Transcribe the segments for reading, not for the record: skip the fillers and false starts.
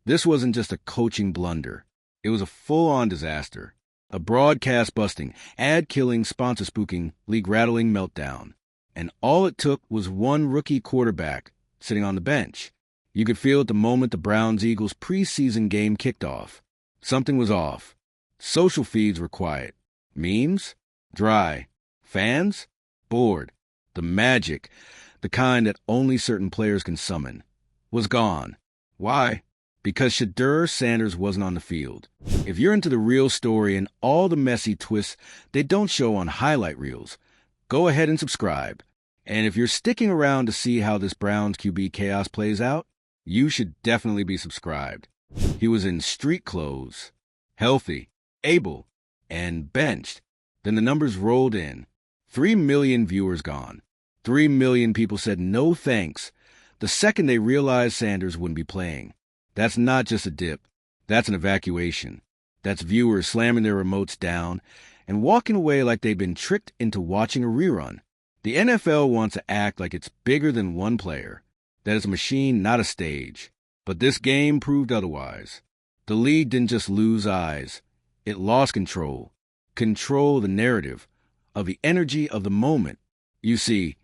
This wasn't just a coaching blunder. It was a full-on disaster. A broadcast-busting, ad-killing, sponsor-spooking, league-rattling meltdown. And all it took was one rookie quarterback sitting on the bench. You could feel it the moment the Browns-Eagles preseason game kicked off. Something was off. Social feeds were quiet. Memes? Dry. Fans? Bored. The magic, the kind that only certain players can summon, was gone. Why? Because Shedeur Sanders wasn't on the field. If you're into the real story and all the messy twists they don't show on highlight reels, go ahead and subscribe. And if you're sticking around to see how this Browns QB chaos plays out, you should definitely be subscribed. He was in street clothes, healthy, able, and benched. Then the numbers rolled in. 3 million viewers gone. 3 million people said no thanks the second they realized Sanders wouldn't be playing. That's not just a dip. That's an evacuation. That's viewers slamming their remotes down and walking away like they've been tricked into watching a rerun. The NFL wants to act like it's bigger than one player, that it's a machine, not a stage. But this game proved otherwise. The league didn't just lose eyes. It lost control. Control of the narrative, of the energy of the moment. You see,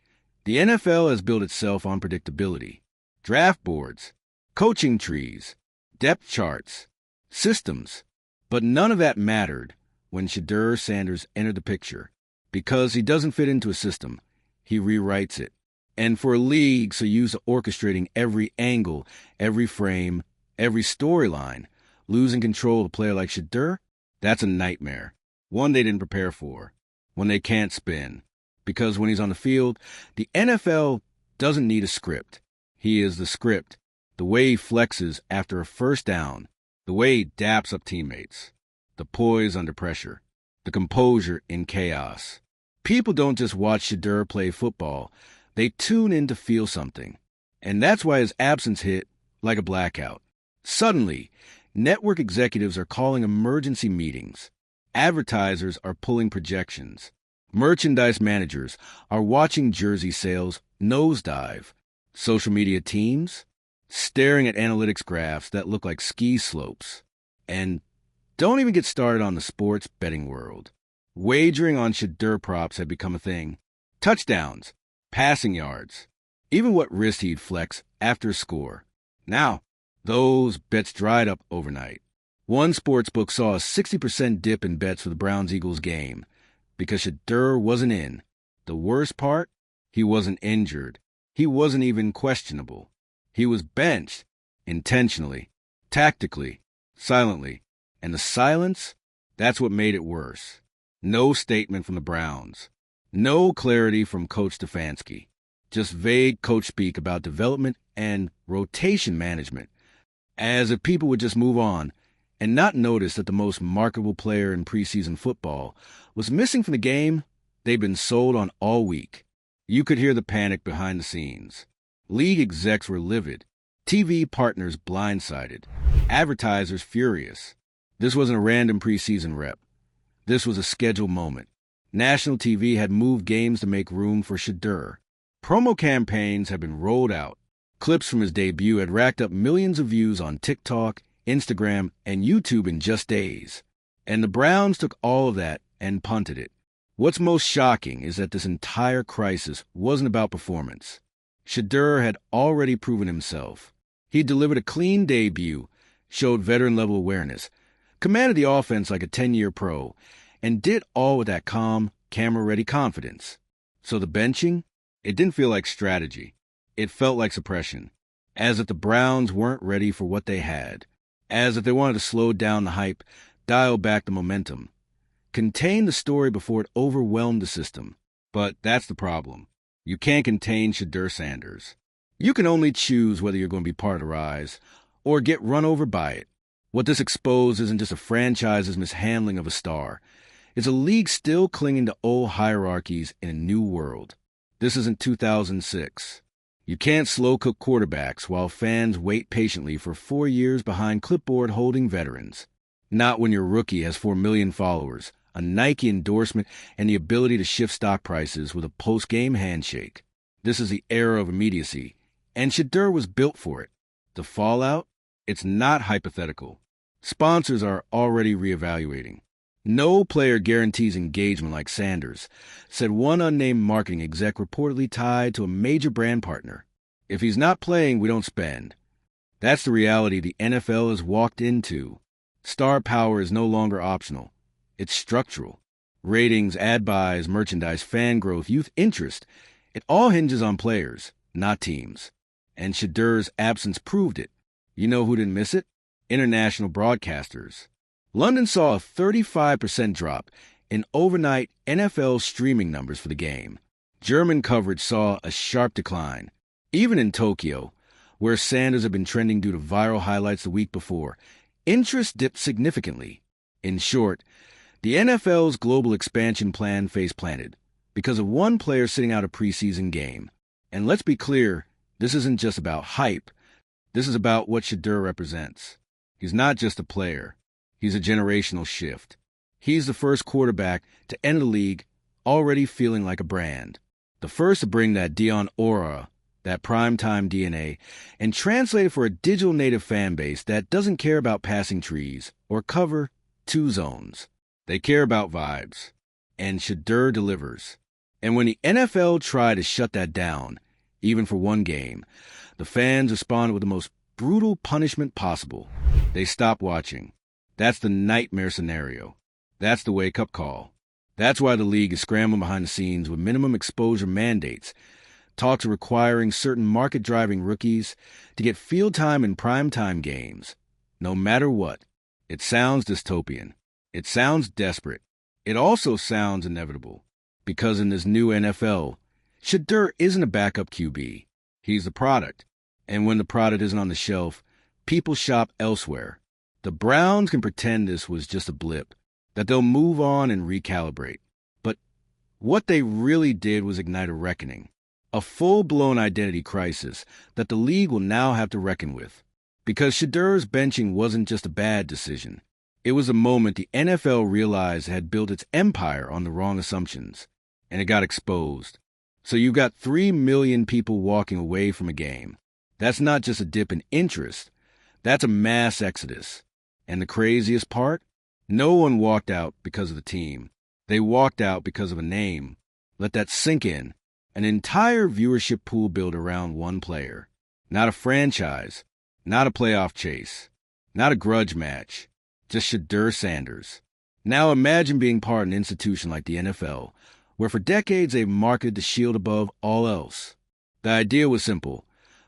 the NFL has built itself on predictability. Draft boards, coaching trees, depth charts, systems. But none of that mattered when Shedeur Sanders entered the picture. Because he doesn't fit into a system, he rewrites it. And for a league so used to orchestrating every angle, every frame, every storyline, losing control of a player like Shedeur, that's a nightmare. One they didn't prepare for. One they can't spin. Because when he's on the field, the NFL doesn't need a script. He is the script. The way he flexes after a first down. The way he daps up teammates. The poise under pressure. The composure in chaos. People don't just watch Shedeur play football. They tune in to feel something. And that's why his absence hit like a blackout. Suddenly, network executives are calling emergency meetings. Advertisers are pulling projections. Merchandise managers are watching jersey sales nosedive. Social media teams staring at analytics graphs that look like ski slopes. And don't even get started on the sports betting world. Wagering on Shedeur props had become a thing. Touchdowns, passing yards, even what wrist he'd flex after a score. Now, those bets dried up overnight. One sportsbook saw a 60% dip in bets for the Browns-Eagles game because Shedeur wasn't in. The worst part? He wasn't injured. He wasn't even questionable. He was benched intentionally, tactically, silently. And the silence? That's what made it worse. No statement from the Browns. No clarity from Coach Stefanski. Just vague coach speak about development and rotation management. As if people would just move on and not notice that the most marketable player in preseason football was missing from the game they'd been sold on all week. You could hear the panic behind the scenes. League execs were livid. TV partners blindsided. Advertisers furious. This wasn't a random preseason rep. This was a scheduled moment. National TV had moved games to make room for Shedeur. Promo campaigns had been rolled out. Clips from his debut had racked up millions of views on TikTok, Instagram, and YouTube in just days. And the Browns took all of that and punted it. What's most shocking is that this entire crisis wasn't about performance. Shedeur had already proven himself. He delivered a clean debut, showed veteran-level awareness, commanded the offense like a 10-year pro, and did all with that calm, camera-ready confidence. So the benching? It didn't feel like strategy. It felt like suppression. As if the Browns weren't ready for what they had. As if they wanted to slow down the hype, dial back the momentum. Contain the story before it overwhelmed the system. But that's the problem. You can't contain Shedeur Sanders. You can only choose whether you're going to be part of the rise or get run over by it. What this exposed isn't just a franchise's mishandling of a star. It's a league still clinging to old hierarchies in a new world. This isn't 2006. You can't slow-cook quarterbacks while fans wait patiently for 4 years behind clipboard-holding veterans. Not when your rookie has 4 million followers, a Nike endorsement, and the ability to shift stock prices with a post-game handshake. This is the era of immediacy, and Shedeur was built for it. The fallout? It's not hypothetical. Sponsors are already reevaluating. No player guarantees engagement like Sanders, said one unnamed marketing exec reportedly tied to a major brand partner. If he's not playing, we don't spend. That's the reality the NFL has walked into. Star power is no longer optional. It's structural. Ratings, ad buys, merchandise, fan growth, youth interest. It all hinges on players, not teams. And Shedeur's absence proved it. You know who didn't miss it? International broadcasters. London saw a 35% drop in overnight NFL streaming numbers for the game. German coverage saw a sharp decline. Even in Tokyo, where Sanders had been trending due to viral highlights the week before, interest dipped significantly. In short, the NFL's global expansion plan face-planted because of one player sitting out a preseason game. And let's be clear, this isn't just about hype. This is about what Shedeur represents. He's not just a player. He's a generational shift. He's the first quarterback to enter the league already feeling like a brand. The first to bring that Deion aura, that primetime DNA, and translate it for a digital native fan base that doesn't care about passing trees or cover two zones. They care about vibes. And Shedeur delivers. And when the NFL tried to shut that down, even for one game, the fans responded with the most brutal punishment possible. They stopped watching. That's the nightmare scenario. That's the wake-up call. That's why the league is scrambling behind the scenes with minimum exposure mandates, talks requiring certain market-driving rookies to get field time in primetime games. No matter what, it sounds dystopian. It sounds desperate. It also sounds inevitable. Because in this new NFL, Shedeur isn't a backup QB. He's the product. And when the product isn't on the shelf, people shop elsewhere. The Browns can pretend this was just a blip, that they'll move on and recalibrate. But what they really did was ignite a reckoning, a full-blown identity crisis that the league will now have to reckon with. Because Shedeur's benching wasn't just a bad decision. It was a moment the NFL realized it had built its empire on the wrong assumptions, and it got exposed. So you've got 3 million people walking away from a game. That's not just a dip in interest. That's a mass exodus. And the craziest part? No one walked out because of the team. They walked out because of a name. Let that sink in. An entire viewership pool built around one player. Not a franchise. Not a playoff chase. Not a grudge match. Just Shedeur Sanders. Now imagine being part of an institution like the NFL, where for decades they've marketed the shield above all else. The idea was simple.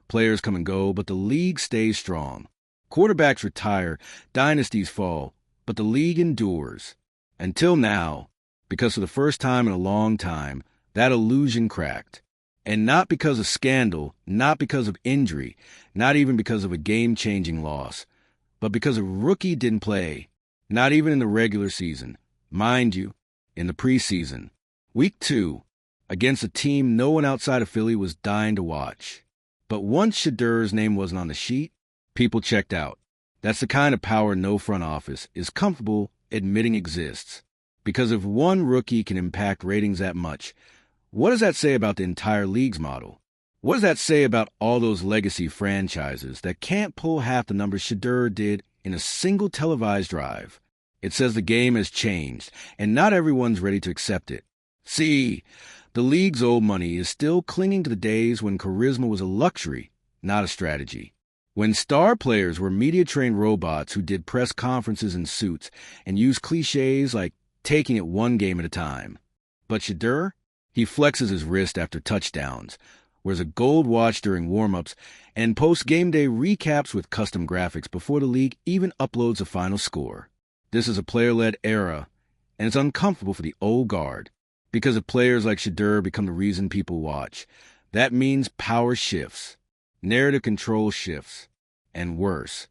Players come and go, but the league stays strong. Quarterbacks retire, dynasties fall, but the league endures. Until now, because for the first time in a long time, that illusion cracked. And not because of scandal, not because of injury, not even because of a game-changing loss, but because a rookie didn't play, not even in the regular season. Mind you, in the preseason. Week 2, against a team no one outside of Philly was dying to watch. But once Shedeur's name wasn't on the sheet, people checked out. That's the kind of power no front office is comfortable admitting exists. Because if one rookie can impact ratings that much, what does that say about the entire league's model? What does that say about all those legacy franchises that can't pull half the numbers Shedeur did in a single televised drive? It says the game has changed, and not everyone's ready to accept it. See, the league's old money is still clinging to the days when charisma was a luxury, not a strategy. When star players were media-trained robots who did press conferences in suits and used cliches like taking it one game at a time. But Shedeur, he flexes his wrist after touchdowns, wears a gold watch during warm-ups, and posts game day recaps with custom graphics before the league even uploads a final score. This is a player-led era, and it's uncomfortable for the old guard. Because if players like Shedeur become the reason people watch, that means power shifts, narrative control shifts, and worse,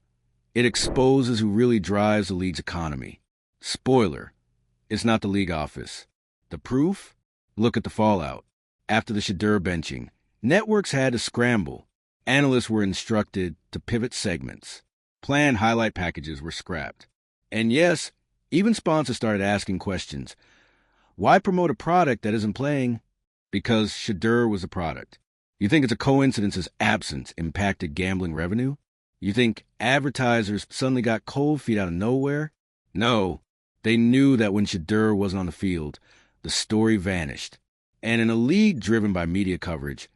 it exposes who really drives the league's economy. Spoiler, it's not the league office. The proof? Look at the fallout. After the Shedeur benching, networks had to scramble. Analysts were instructed to pivot segments. Planned highlight packages were scrapped. And yes, even sponsors started asking questions. Why promote a product that isn't playing? Because Shedeur was a product. You think it's a coincidence his absence impacted gambling revenue? You think advertisers suddenly got cold feet out of nowhere? No, they knew that when Shedeur wasn't on the field, the story vanished. And in a league driven by media coverage,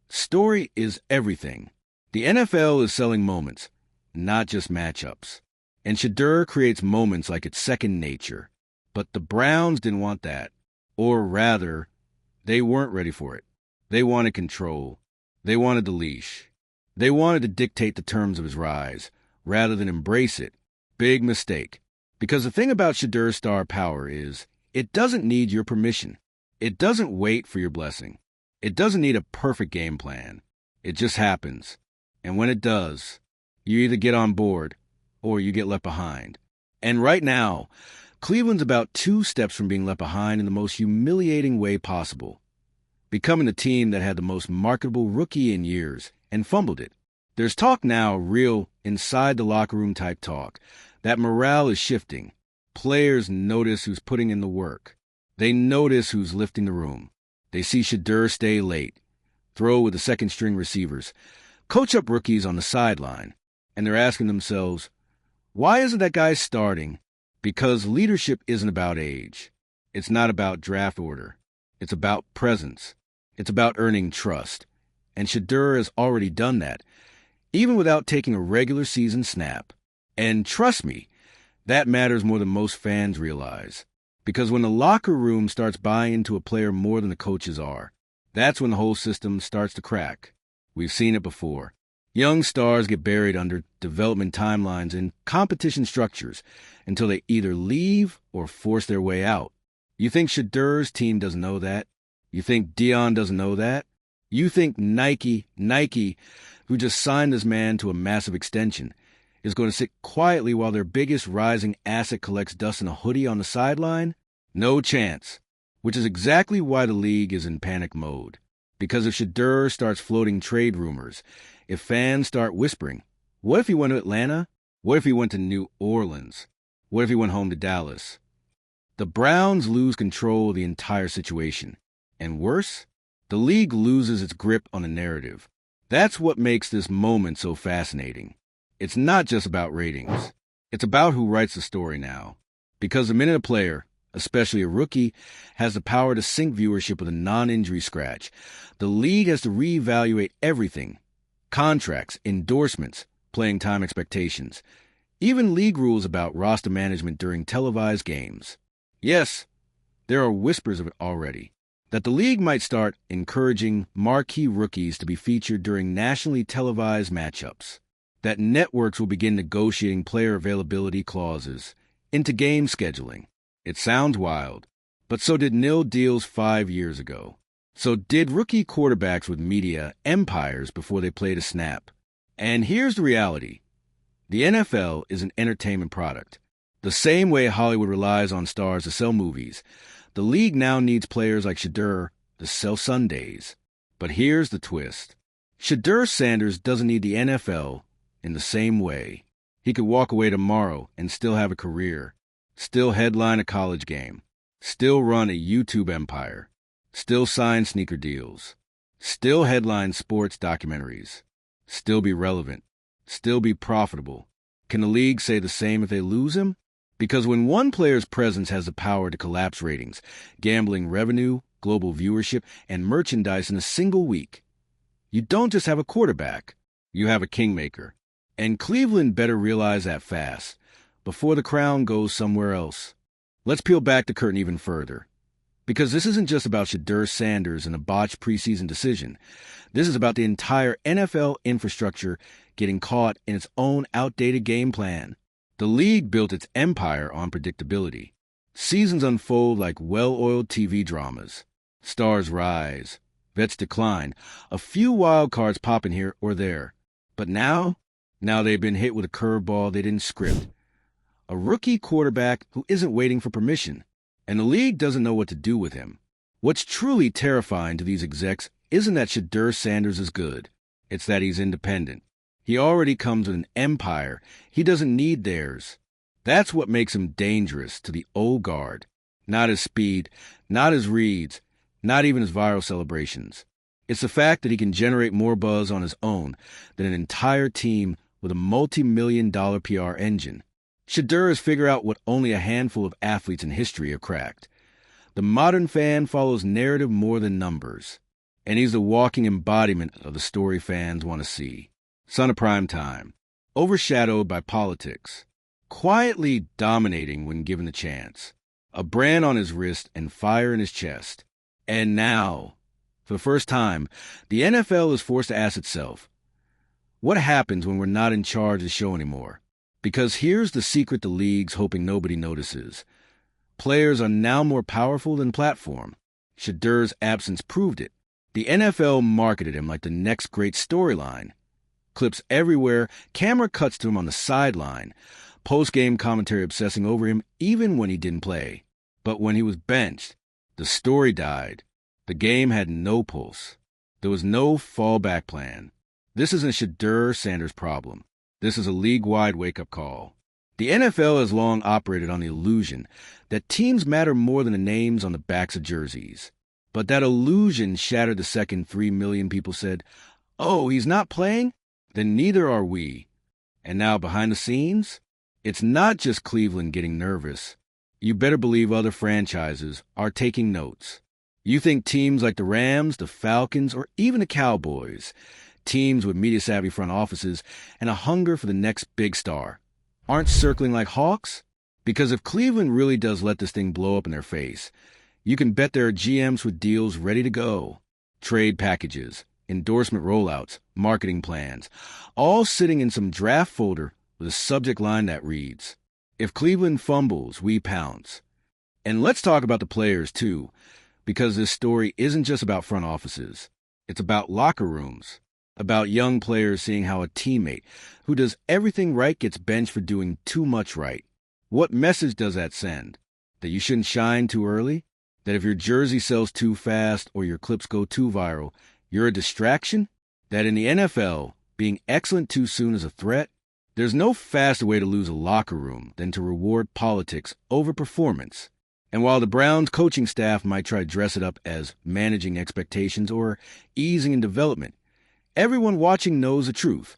story is everything. The NFL is selling moments, not just matchups. And Shedeur creates moments like it's second nature. But the Browns didn't want that. Or rather, they weren't ready for it. They wanted control. They wanted the leash. They wanted to dictate the terms of his rise, rather than embrace it. Big mistake. Because the thing about Shedeur's star power is, it doesn't need your permission. It doesn't wait for your blessing. It doesn't need a perfect game plan. It just happens. And when it does, you either get on board or you get left behind. And right now, Cleveland's about 2 steps from being left behind in the most humiliating way possible, becoming the team that had the most marketable rookie in years and fumbled it. There's talk now, real inside the locker room type talk, that morale is shifting. Players notice who's putting in the work. They notice who's lifting the room. They see Shedeur stay late, throw with the second-string receivers, coach up rookies on the sideline, and they're asking themselves, why isn't that guy starting? Because leadership isn't about age. It's not about draft order. It's about presence. It's about earning trust. And Shedeur has already done that, even without taking a regular season snap. And trust me, that matters more than most fans realize. Because when the locker room starts buying into a player more than the coaches are, that's when the whole system starts to crack. We've seen it before. Young stars get buried under development timelines and competition structures until they either leave or force their way out. You think Shedeur's team doesn't know that? You think Deion doesn't know that? You think Nike, who just signed this man to a massive extension, is going to sit quietly while their biggest rising asset collects dust in a hoodie on the sideline? No chance. Which is exactly why the league is in panic mode. Because if Shedeur starts floating trade rumors, if fans start whispering, what if he went to Atlanta? What if he went to New Orleans? What if he went home to Dallas? The Browns lose control of the entire situation. And worse, the league loses its grip on the narrative. That's what makes this moment so fascinating. It's not just about ratings. It's about who writes the story now. Because the minute a player, especially a rookie, has the power to sink viewership with a non-injury scratch, the league has to reevaluate everything. Contracts, endorsements, playing time expectations, even league rules about roster management during televised games. Yes, there are whispers of it already, that the league might start encouraging marquee rookies to be featured during nationally televised matchups, that networks will begin negotiating player availability clauses into game scheduling. It sounds wild, but so did nil deals 5 years ago. So did rookie quarterbacks with media empires before they played a snap. And here's the reality. The NFL is an entertainment product. The same way Hollywood relies on stars to sell movies, the league now needs players like Shedeur to sell Sundays. But here's the twist. Shedeur Sanders doesn't need the NFL in the same way. He could walk away tomorrow and still have a career, still headline a college game, still run a YouTube empire, still sign sneaker deals, still headline sports documentaries, still be relevant, still be profitable. Can the league say the same if they lose him? Because when one player's presence has the power to collapse ratings, gambling revenue, global viewership, and merchandise in a single week, you don't just have a quarterback, you have a kingmaker. And Cleveland better realize that fast, before the crown goes somewhere else. Let's peel back the curtain even further. Because this isn't just about Shedeur Sanders and a botched preseason decision. This is about the entire NFL infrastructure getting caught in its own outdated game plan. The league built its empire on predictability. Seasons unfold like well-oiled TV dramas. Stars rise, vets decline, a few wild cards pop in here or there. But now they've been hit with a curveball they didn't script. A rookie quarterback who isn't waiting for permission. And the league doesn't know what to do with him. What's truly terrifying to these execs isn't that Shedeur Sanders is good. It's that he's independent. He already comes with an empire. He doesn't need theirs. That's what makes him dangerous to the old guard. Not his speed, not his reads, not even his viral celebrations. It's the fact that he can generate more buzz on his own than an entire team with a multi-million-dollar PR engine. Shedeur has figured out what only a handful of athletes in history have cracked. The modern fan follows narrative more than numbers, and he's the walking embodiment of the story fans want to see. Son of prime time, overshadowed by politics, quietly dominating when given the chance, a brand on his wrist and fire in his chest. And now, for the first time, the NFL is forced to ask itself, what happens when we're not in charge of the show anymore? Because here's the secret the league's hoping nobody notices. Players are now more powerful than platform. Shedeur's absence proved it. The NFL marketed him like the next great storyline. Clips everywhere, camera cuts to him on the sideline, post-game commentary obsessing over him even when he didn't play. But when he was benched, the story died. The game had no pulse. There was no fallback plan. This isn't a Shedeur Sanders problem. This is a league-wide wake-up call. The NFL has long operated on the illusion that teams matter more than the names on the backs of jerseys. But that illusion shattered the second 3 million people said, "Oh, he's not playing? Then neither are we." And now behind the scenes, it's not just Cleveland getting nervous. You better believe other franchises are taking notes. You think teams like the Rams, the Falcons, or even the Cowboys, teams with media-savvy front offices and a hunger for the next big star, aren't circling like hawks? Because if Cleveland really does let this thing blow up in their face, you can bet there are GMs with deals ready to go. Trade packages, endorsement rollouts, marketing plans, all sitting in some draft folder with a subject line that reads, "If Cleveland fumbles, we pounce." And let's talk about the players, too, because this story isn't just about front offices. It's about locker rooms, about young players seeing how a teammate who does everything right gets benched for doing too much right. What message does that send? That you shouldn't shine too early? That if your jersey sells too fast or your clips go too viral, you're a distraction? That in the NFL, being excellent too soon is a threat? There's no faster way to lose a locker room than to reward politics over performance. And while the Browns coaching staff might try to dress it up as managing expectations or easing in development, everyone watching knows the truth.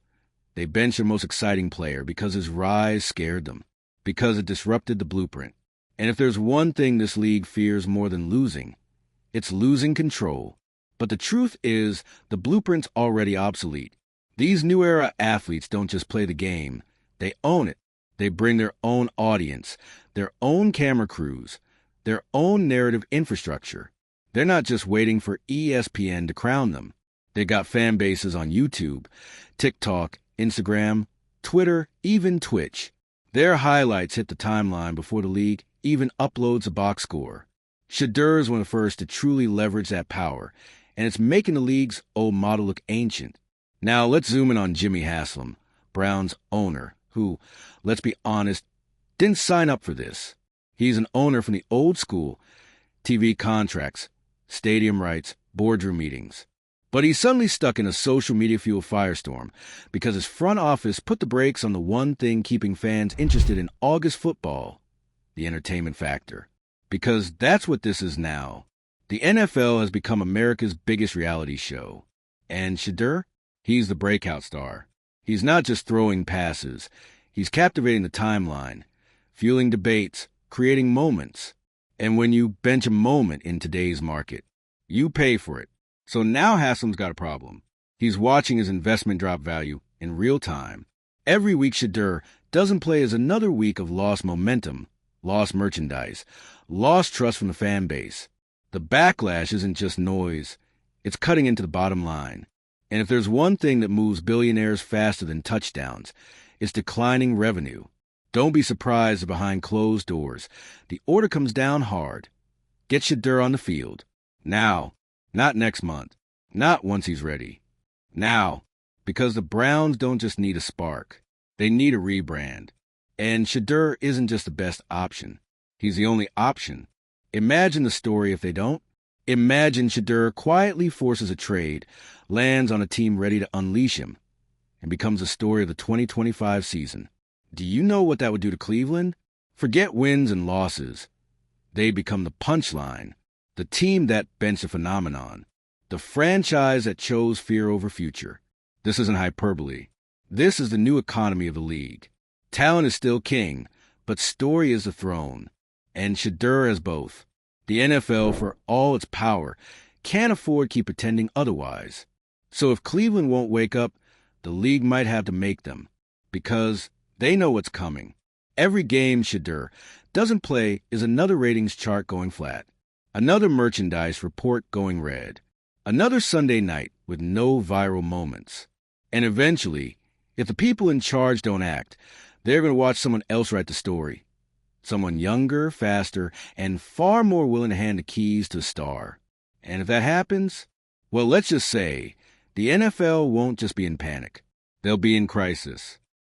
They benched their most exciting player because his rise scared them, because it disrupted the blueprint. And if there's one thing this league fears more than losing, it's losing control. But the truth is, the blueprint's already obsolete. These new era athletes don't just play the game, they own it. They bring their own audience, their own camera crews, their own narrative infrastructure. They're not just waiting for ESPN to crown them. They got fan bases on YouTube, TikTok, Instagram, Twitter, even Twitch. Their highlights hit the timeline before the league even uploads a box score. Shedeur is one of the first to truly leverage that power, and it's making the league's old model look ancient. Now let's zoom in on Jimmy Haslam, Browns owner, who, let's be honest, didn't sign up for this. He's an owner from the old school, TV contracts, stadium rights, boardroom meetings. But he's suddenly stuck in a social media-fueled firestorm because his front office put the brakes on the one thing keeping fans interested in August football, the entertainment factor. Because that's what this is now. The NFL has become America's biggest reality show. And Shedeur? He's the breakout star. He's not just throwing passes. He's captivating the timeline, fueling debates, creating moments. And when you bench a moment in today's market, you pay for it. So now Haslam's got a problem. He's watching his investment drop value in real time. Every week Shedeur doesn't play as another week of lost momentum, lost merchandise, lost trust from the fan base. The backlash isn't just noise. It's cutting into the bottom line. And if there's one thing that moves billionaires faster than touchdowns, it's declining revenue. Don't be surprised if behind closed doors, the order comes down hard. Get Shedeur on the field. Now. Not next month. Not once he's ready. Now. Because the Browns don't just need a spark. They need a rebrand. And Shedeur isn't just the best option. He's the only option. Imagine the story if they don't. Imagine Shedeur quietly forces a trade, lands on a team ready to unleash him, and becomes the story of the 2025 season. Do you know what that would do to Cleveland? Forget wins and losses. They become the punchline, the team that benched a phenomenon, the franchise that chose fear over future. This isn't hyperbole. This is the new economy of the league. Talent is still king, but story is the throne. And Shedeur has both. The NFL, for all its power, can't afford to keep pretending otherwise. So if Cleveland won't wake up, the league might have to make them. Because they know what's coming. Every game Shedeur doesn't play is another ratings chart going flat. Another merchandise report going red. Another Sunday night with no viral moments. And eventually, if the people in charge don't act, they're going to watch someone else write the story. Someone younger, faster, and far more willing to hand the keys to a star. And if that happens, well, let's just say the NFL won't just be in panic. They'll be in crisis.